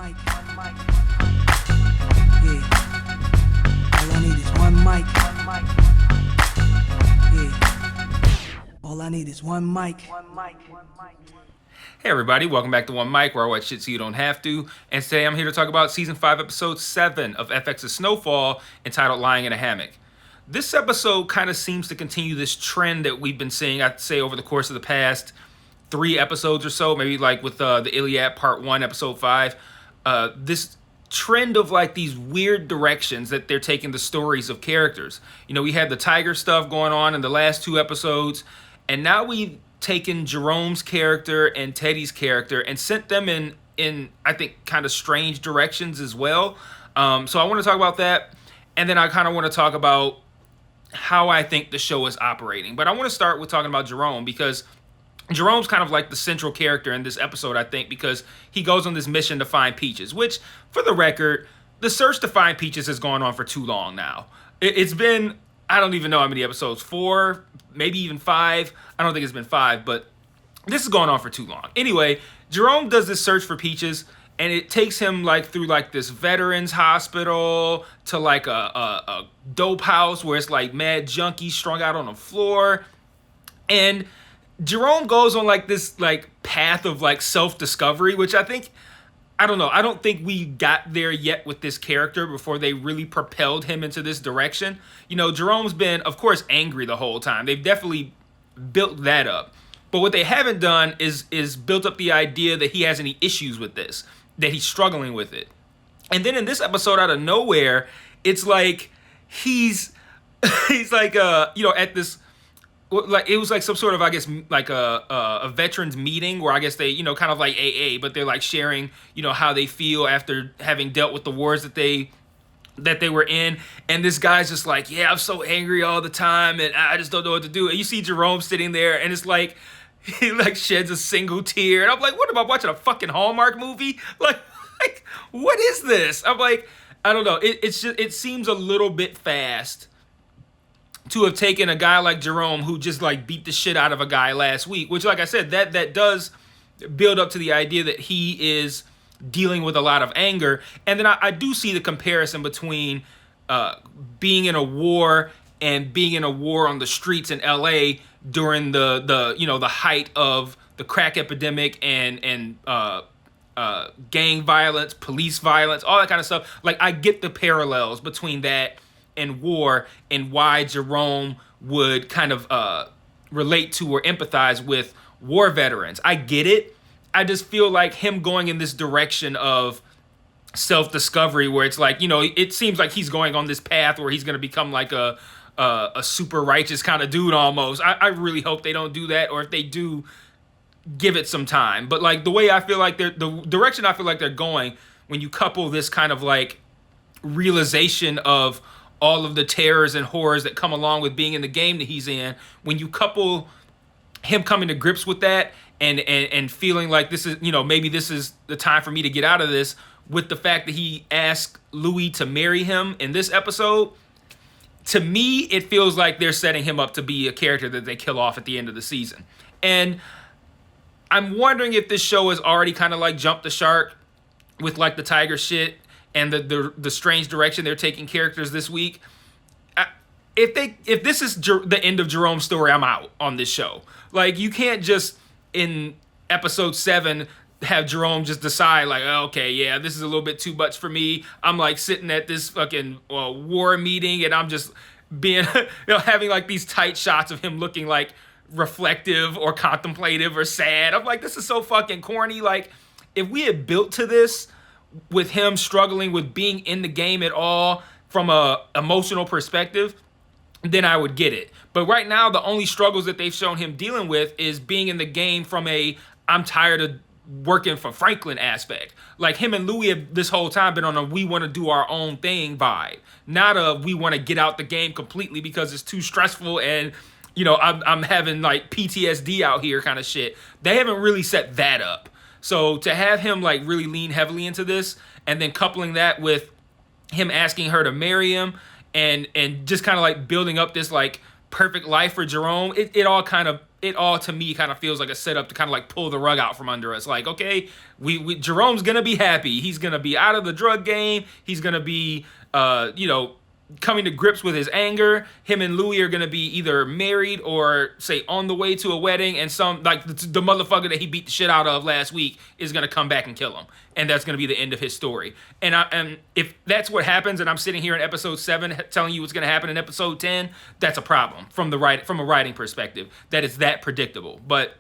mic. Yeah. All I need is one mic. Yeah. All I need is one mic. Hey everybody, welcome back to One Mic, where I watch shit so you don't have to. And today I'm here to talk about Season 5, Episode 7 of FX's Snowfall, entitled Lying in a Hammock. This episode kind of seems to continue this trend that we've been seeing, I'd say, over the course of the past 3 episodes or so, maybe like with the Iliad Part 1, Episode 5. This trend of like these weird directions that they're taking the stories of characters. You know, we had the Tiger stuff going on in the last 2 episodes, and now we've taken Jerome's character and Teddy's character and sent them in I think kind of strange directions as well. So I want to talk about that, and then I kind of want to talk about how I think the show is operating. But I want to start with talking about Jerome, because Jerome's kind of like the central character in this episode, I think, because he goes on this mission to find Peaches, which, for the record, the search to find Peaches has gone on for too long now. It's been, I don't even know how many episodes, 4, maybe even 5. I don't think it's been 5, but this has gone on for too long. Anyway, Jerome does this search for Peaches, and it takes him like through like this veterans hospital to like a dope house where it's like mad junkies strung out on the floor. And Jerome goes on like this like path of like self-discovery, which I think, I don't know, I don't think we got there yet with this character before they really propelled him into this direction. You know, Jerome's been, of course, angry the whole time. They've definitely built that up. But what they haven't done is built up the idea that he has any issues with this, that he's struggling with it. And then in this episode, out of nowhere, it's like he's like at this, like it was like some sort of, I guess, like a veterans meeting where I guess they, kind of like AA, but they're like sharing, how they feel after having dealt with the wars that they were in. And this guy's just like, yeah, I'm so angry all the time and I just don't know what to do. And you see Jerome sitting there and it's like, he like sheds a single tear. And I'm like, what am I watching, a fucking Hallmark movie? Like what is this? I'm like, I don't know. It seems a little bit fast to have taken a guy like Jerome who just like beat the shit out of a guy last week, which, like I said, that does build up to the idea that he is dealing with a lot of anger. And then I do see the comparison between being in a war and being in a war on the streets in LA during the height of the crack epidemic and gang violence, police violence, all that kind of stuff. Like, I get the parallels between that and war, and why Jerome would kind of relate to or empathize with war veterans. I get it. I just feel like him going in this direction of self-discovery, where it's like, it seems like he's going on this path where he's going to become like a super righteous kind of dude almost. I really hope they don't do that, or if they do, give it some time. But like the way I feel like the direction I feel like they're going, when you couple this kind of like realization of all of the terrors and horrors that come along with being in the game that he's in, when you couple him coming to grips with that and feeling like this is, maybe this is the time for me to get out of this, with the fact that he asked Louis to marry him in this episode, to me, it feels like they're setting him up to be a character that they kill off at the end of the season. And I'm wondering if this show has already kind of like jumped the shark with like the Tiger shit and the strange direction they're taking characters this week. If this is the end of Jerome's story, I'm out on this show. Like, you can't just, in episode 7, have Jerome just decide like, oh, okay, yeah, this is a little bit too much for me. I'm like sitting at this fucking war meeting and I'm just being, having like these tight shots of him looking like reflective or contemplative or sad. I'm like, this is so fucking corny. Like, if we had built to this with him struggling with being in the game at all from a emotional perspective, then I would get it. But right now, the only struggles that they've shown him dealing with is being in the game from a I'm tired of working for Franklin aspect. Like, him and Louis have this whole time been on a we want to do our own thing vibe, not a we want to get out the game completely because it's too stressful and I'm having like PTSD out here kind of shit. They haven't really set that up. So to have him like really lean heavily into this, and then coupling that with him asking her to marry him and just kind of like building up this like perfect life for Jerome, it all to me kind of feels like a setup to kind of like pull the rug out from under us. Like, okay, we Jerome's gonna be happy. He's gonna be out of the drug game. He's gonna be coming to grips with his anger. Him and Louis are gonna be either married or say on the way to a wedding, and some like the motherfucker that he beat the shit out of last week is gonna come back and kill him, and that's gonna be the end of his story. And if that's what happens, and I'm sitting here in episode 7 telling you what's gonna happen in episode 10, that's a problem from a writing perspective. That is that predictable, but.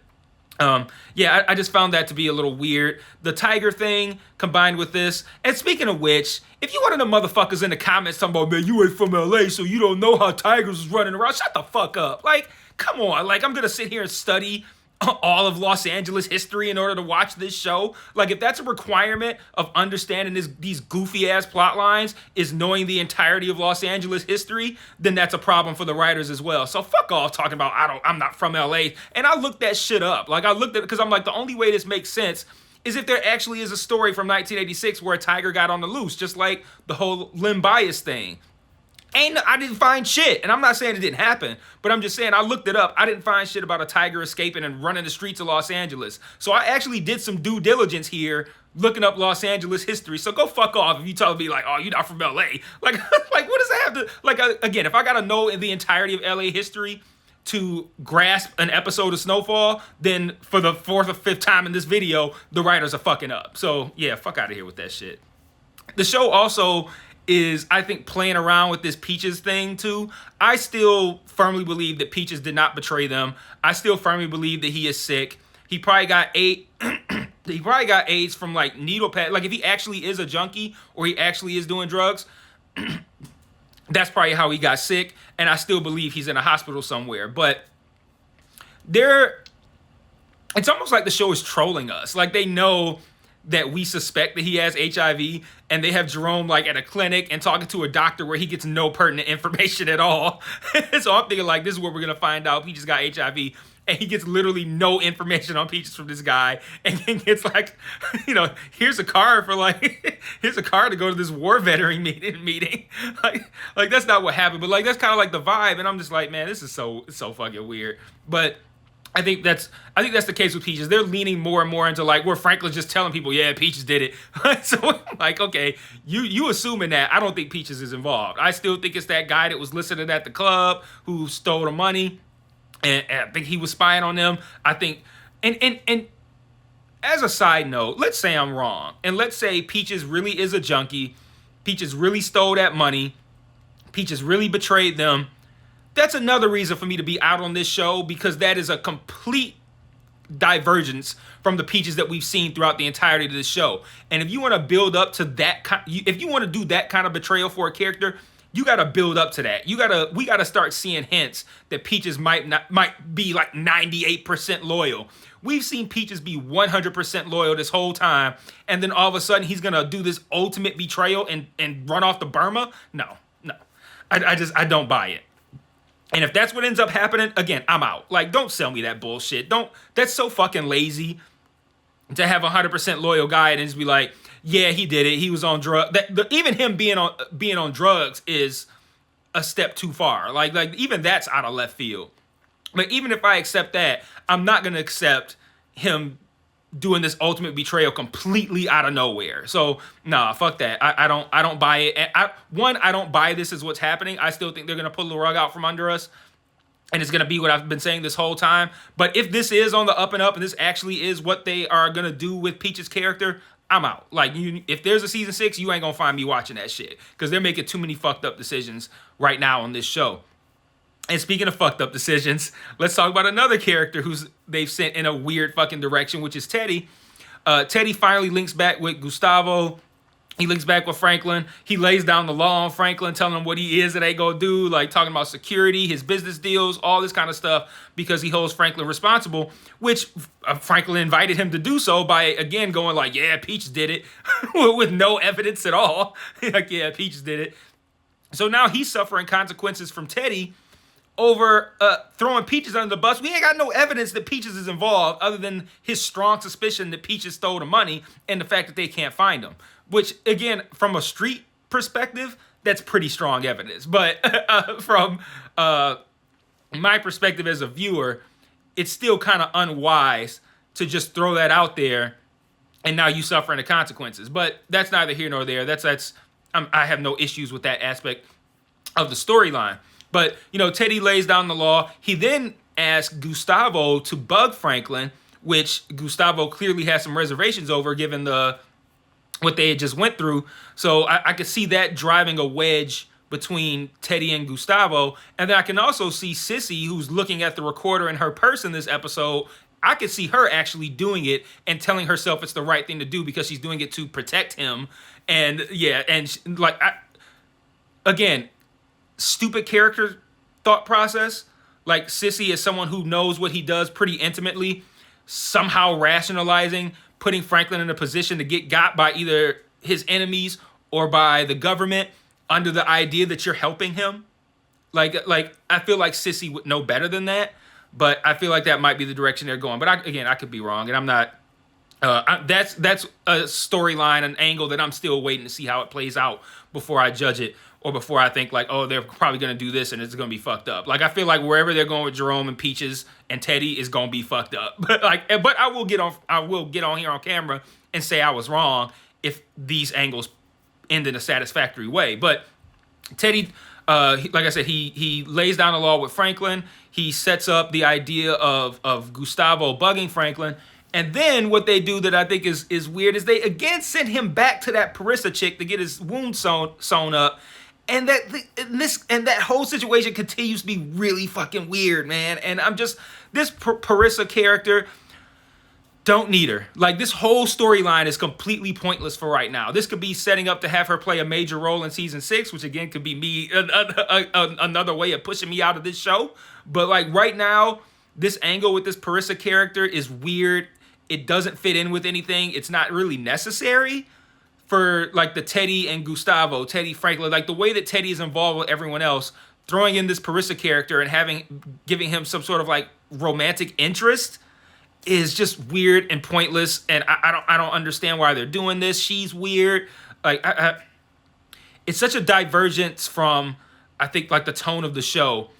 I just found that to be a little weird. The tiger thing combined with this. And speaking of which, if you one of the motherfuckers in the comments talking about, man, you ain't from LA, so you don't know how tigers was running around, shut the fuck up. Like, come on. Like, I'm gonna sit here and study all of Los Angeles history in order to watch this show. Like, if that's a requirement of understanding these goofy ass plot lines is knowing the entirety of Los Angeles history, then that's a problem for the writers as well. So fuck off talking about I'm not from LA. And I looked that shit up. Like, I looked at it because I'm like, the only way this makes sense is if there actually is a story from 1986 where a tiger got on the loose, just like the whole limb bias thing. I didn't find shit. And I'm not saying it didn't happen, but I'm just saying I looked it up. I didn't find shit about a tiger escaping and running the streets of Los Angeles. So I actually did some due diligence here, looking up Los Angeles history. So go fuck off if you tell me like, oh, you're not from LA. Like, like what does that have to, like, again, if I gotta know the entirety of LA history to grasp an episode of Snowfall, then for the 4th or 5th time in this video, the writers are fucking up. So yeah, fuck out of here with that shit. The show also is, I think, playing around with this Peaches thing too. I still firmly believe that Peaches did not betray them. I still firmly believe that he is sick. He probably got AIDS from like needle pad. Like if he actually is a junkie or he actually is doing drugs, that's probably how he got sick. And I still believe he's in a hospital somewhere. But it's almost like the show is trolling us. Like they know that we suspect that he has HIV, and they have Jerome like at a clinic and talking to a doctor where he gets no pertinent information at all. So I'm thinking like, this is where we're gonna find out Peaches got HIV, and he gets literally no information on Peaches from this guy, and then gets like, here's a card here's a card to go to this war veteran meeting. Like that's not what happened, but like that's kind of like the vibe, and I'm just like, man, this is so fucking weird. But I think that's the case with Peaches. They're leaning more and more into like where Franklin's just telling people, yeah, Peaches did it. So like, okay, you assuming that. I don't think Peaches is involved. I still think it's that guy that was listening at the club who stole the money, and I think he was spying on them. I think, and as a side note, let's say I'm wrong, and let's say Peaches really is a junkie. Peaches really stole that money. Peaches really betrayed them. That's another reason for me to be out on this show, because that is a complete divergence from the Peaches that we've seen throughout the entirety of this show. And if you want to build up to that, if you want to do that kind of betrayal for a character, you got to build up to that. We got to start seeing hints that Peaches might be like 98% loyal. We've seen Peaches be 100% loyal this whole time, and then all of a sudden he's gonna do this ultimate betrayal and run off to Burma. No, I don't buy it. And if that's what ends up happening, again, I'm out. Like, don't sell me that bullshit. That's so fucking lazy to have a 100% loyal guy and just be like, yeah, he did it. He was on drugs. Even him being on drugs is a step too far. Like even that's out of left field. But even if I accept that, I'm not gonna accept him doing this ultimate betrayal completely out of nowhere. So nah, fuck that. I don't buy it. And I don't buy this as what's happening. I still think they're gonna pull the rug out from under us, and it's gonna be what I've been saying this whole time. But if this is on the up and up, and this actually is what they are gonna do with Peach's character, I'm out. Like, if there's a season 6, you ain't gonna find me watching that shit, because they're making too many fucked up decisions right now on this show. And speaking of fucked up decisions, let's talk about another character they've sent in a weird fucking direction, which is Teddy. Teddy finally links back with Gustavo. He links back with Franklin. He lays down the law on Franklin, telling him what he is and ain't gonna do, like talking about security, his business deals, all this kind of stuff, because he holds Franklin responsible, which Franklin invited him to do so by, again, going like, yeah, Peach did it, with no evidence at all. Like, yeah, Peach did it. So now he's suffering consequences from Teddy over throwing Peaches under the bus. We ain't got no evidence that Peaches is involved, other than his strong suspicion that Peaches stole the money and the fact that they can't find him. Which, again, from a street perspective, that's pretty strong evidence. But from my perspective as a viewer, it's still kind of unwise to just throw that out there and now you suffering the consequences. But that's neither here nor there. I have no issues with that aspect of the storyline. But, Teddy lays down the law. He then asks Gustavo to bug Franklin, which Gustavo clearly has some reservations over given what they had just went through. So I could see that driving a wedge between Teddy and Gustavo. And then I can also see Sissy, who's looking at the recorder in her purse in this episode. I could see her actually doing it and telling herself it's the right thing to do because she's doing it to protect him. And yeah, and again, stupid character thought process. Like Sissy is someone who knows what he does pretty intimately, somehow rationalizing putting Franklin in a position to get got by either his enemies or by the government under the idea that you're helping him. Like I feel like Sissy would know better than that, but I feel like that might be the direction they're going. But I could be wrong, and I'm not. That's a storyline, an angle that I'm still waiting to see how it plays out before I judge it, or before I think like, oh, they're probably gonna do this and it's gonna be fucked up. Like I feel like wherever they're going with Jerome and Peaches and Teddy is gonna be fucked up. But I will get on here on camera and say I was wrong if these angles end in a satisfactory way. But Teddy, like I said, he lays down the law with Franklin. He sets up the idea of Gustavo bugging Franklin. And then what they do that I think is weird is they again send him back to that Parissa chick to get his wound sewn up. And that whole situation continues to be really fucking weird, man. And I'm just, this Parissa character, don't need her. Like, this whole storyline is completely pointless for right now. This could be setting up to have her play a major role in season 6, which again could be me, another way of pushing me out of this show. But like right now, this angle with this Parissa character is weird. It doesn't fit in with anything. It's not really necessary for like the Teddy and Gustavo, Teddy Franklin, like the way that Teddy is involved with everyone else, throwing in this Parissa character and giving him some sort of like romantic interest is just weird and pointless. And I don't understand why they're doing this. She's weird. Like it's such a divergence from, I think, like the tone of the show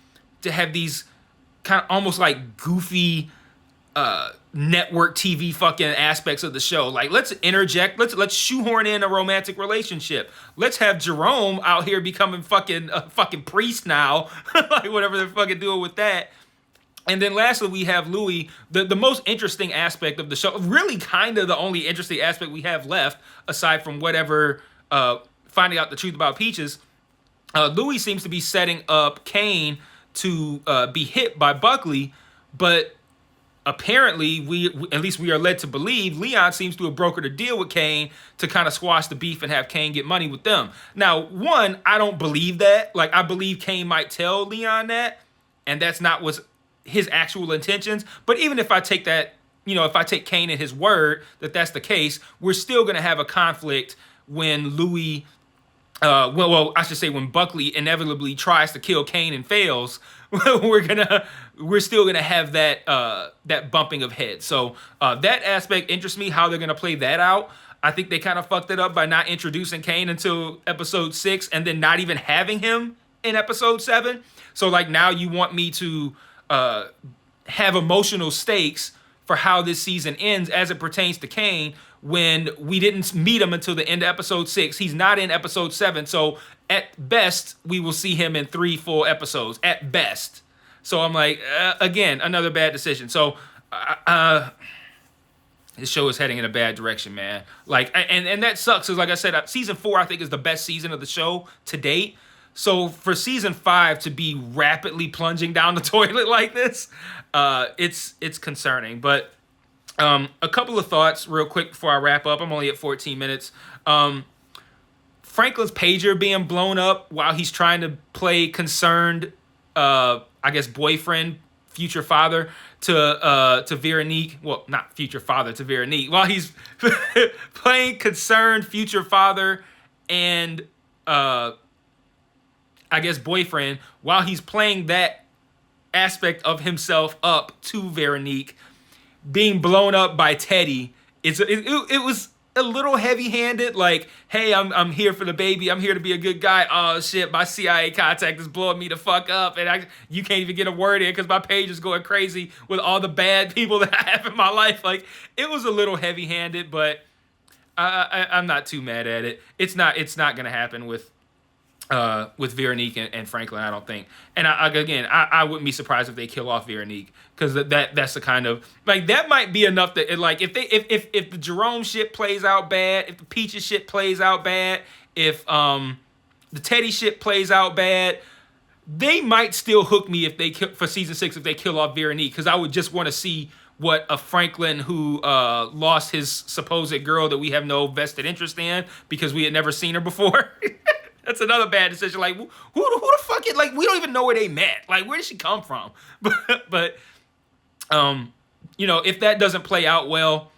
to have these kind of almost like goofy network TV fucking aspects of the show. Like, let's interject, let's shoehorn in a romantic relationship. Let's have Jerome out here becoming fucking priest now, like whatever they're fucking doing with that. And then lastly, we have Louis, the most interesting aspect of the show, really kind of the only interesting aspect we have left, aside from whatever finding out the truth about Peaches. Louis seems to be setting up Kane to be hit by Buckley, but apparently, at least we are led to believe, Leon seems to have brokered a deal with Kane to kind of squash the beef and have Kane get money with them. Now, one, I don't believe that. Like, I believe Kane might tell Leon that, and that's not what's his actual intentions. But even if I take that, if I take Kane at his word that that's the case, we're still going to have a conflict when Louis, I should say when Buckley inevitably tries to kill Kane and fails. We're still gonna have that bumping of heads. So that aspect interests me, how they're gonna play that out. I think they kind of fucked it up by not introducing Kane until episode 6 and then not even having him in episode 7. So like now you want me to have emotional stakes for how this season ends as it pertains to Kane when we didn't meet him until the end of episode 6. He's not in episode 7. So at best, we will see him in 3 full episodes at best. So I'm like, again, another bad decision. So this show is heading in a bad direction, man. Like, and that sucks. Because like I said, season 4, I think, is the best season of the show to date. So for season 5 to be rapidly plunging down the toilet like this, it's concerning. But a couple of thoughts real quick before I wrap up. I'm only at 14 minutes. Franklin's pager being blown up while he's trying to play concerned, boyfriend, future father to Veronique. Well, not future father to Veronique. While he's playing concerned future father and boyfriend, while he's playing that aspect of himself up to Veronique, being blown up by Teddy, it was a little heavy-handed, like, hey, I'm here for the baby. I'm here to be a good guy. Oh, shit, my CIA contact is blowing me the fuck up, and you can't even get a word in because my page is going crazy with all the bad people that I have in my life. Like, it was a little heavy-handed, but I'm not too mad at it. It's not going to happen with Veronique and Franklin, I don't think. And I wouldn't be surprised if they kill off Veronique, because that's the kind of, like, that might be enough that, like, if the Jerome shit plays out bad, if the Peaches shit plays out bad, if the Teddy shit plays out bad, they might still hook me if they for season 6 if they kill off Veronique, because I would just want to see what a Franklin who lost his supposed girl that we have no vested interest in because we had never seen her before. That's another bad decision. Like, who the fuck is, like, we don't even know where they met. Like, where did she come from? But if that doesn't play out well,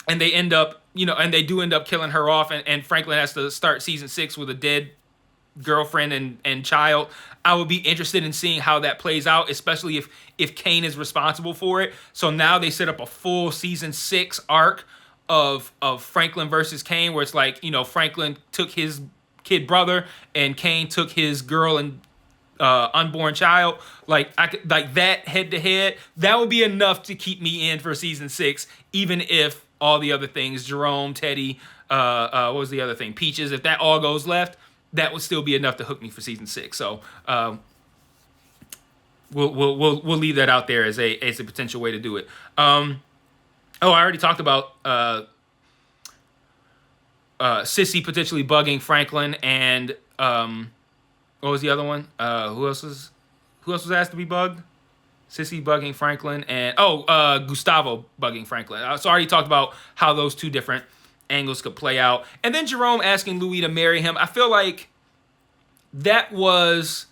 and they end up, and they do end up killing her off, and Franklin has to start season 6 with a dead girlfriend and child, I would be interested in seeing how that plays out, especially if Kane is responsible for it. So now they set up a full season 6 arc of Franklin versus Kane, where it's like, Franklin took his kid brother and Kane took his girl and unborn child. Like, I could, like, that head to head, that would be enough to keep me in for season 6, even if all the other things, Jerome, Teddy, what was the other thing, Peaches, if that all goes left, that would still be enough to hook me for season 6. So we'll leave that out there as a potential way to do it. I already talked about Sissy potentially bugging Franklin, and what was the other one? Who else was asked to be bugged? Sissy bugging Franklin, and Gustavo bugging Franklin. So I already talked about how those two different angles could play out. And then Jerome asking Louis to marry him. I feel like that was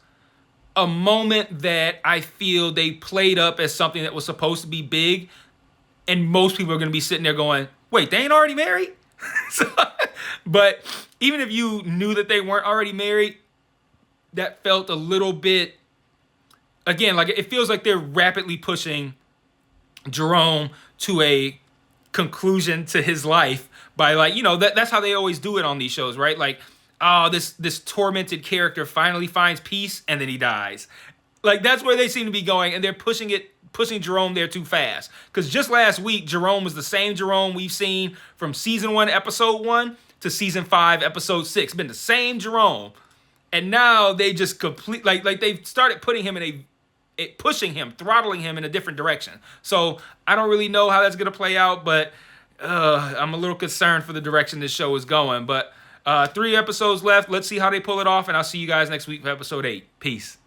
a moment that I feel they played up as something that was supposed to be big, and most people are going to be sitting there going, wait, they ain't already married? But even if you knew that they weren't already married, that felt a little bit, again, like, it feels like they're rapidly pushing Jerome to a conclusion to his life by, like, that's how they always do it on these shows, right? Like, oh, this tormented character finally finds peace and then he dies. Like, that's where they seem to be going, and they're pushing Jerome there too fast. Because just last week, Jerome was the same Jerome we've seen from season 1, episode 1 to season 5, episode 6. Been the same Jerome. And now they just like they've started putting him in pushing him, throttling him in a different direction. So I don't really know how that's going to play out, but I'm a little concerned for the direction this show is going. But 3 episodes left. Let's see how they pull it off, and I'll see you guys next week for episode 8. Peace.